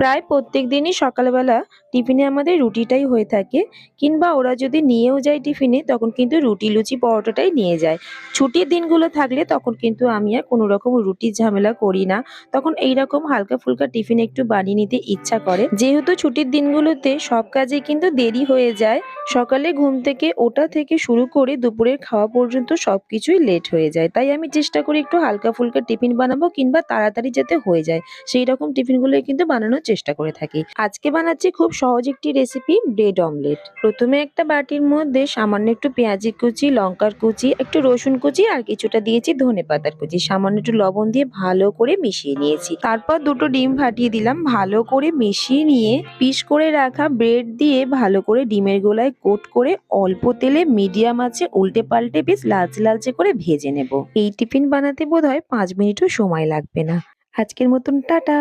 প্রায় প্রত্যেক দিনই সকালবেলা টিফিনে আমাদের রুটিটাই হয়ে থাকে, কিংবা ওরা যদি নিয়েও যায় টিফিনে তখন কিন্তু রুটি লুচি পরোটাটাই নিয়ে যায়। ছুটির দিনগুলো থাকলে তখন কিন্তু আমি আর কোনো রকম রুটির ঝামেলা করি না। তখন এইরকম হালকা ফুলকা টিফিন একটু বানিয়ে নিতে ইচ্ছা করে, যেহেতু ছুটির দিনগুলোতে সব কাজে কিন্তু দেরি হয়ে যায়। সকালে ঘুম থেকে ওঠা থেকে শুরু করে দুপুরের খাওয়া পর্যন্ত সবকিছুই লেট হয়ে যায়, তাই আমি চেষ্টা করি একটু হালকা ফুলকা টিফিন বানাবো, কিংবা তাড়াতাড়ি যাতে হয়ে যায় সেই রকম টিফিনগুলো কিন্তু বানানোর চেষ্টা করে থাকি। আজকে বানাচ্ছি খুব সহজ একটি রেসিপি, ব্রেড অমলেট। প্রথমে একটা বাটির মধ্যে সামান্য একটু পেঁয়াজি কুচি, লঙ্কার কুচি, একটু রসুন কুচি আর কিছুটা দিয়েছি ধনেপাতার কুচি, সামান্য একটু লবণ দিয়ে ভালো করে মিশিয়ে নিয়েছি। তারপর দুটো ডিম ফাটিয়ে দিলাম, ভালো করে মিশিয়ে নিয়ে পিস করে রাখা ব্রেড দিয়ে ভালো করে ডিমের গোলায় কোট করে অল্প তেলে মিডিয়াম আঁচে উল্টে পাল্টে বেশ লালচে লালচে করে ভেজে নেব। এই টিফিন বানাতে বোধহয় 5 মিনিটও সময় লাগবে না। আজকের মতন টাটা।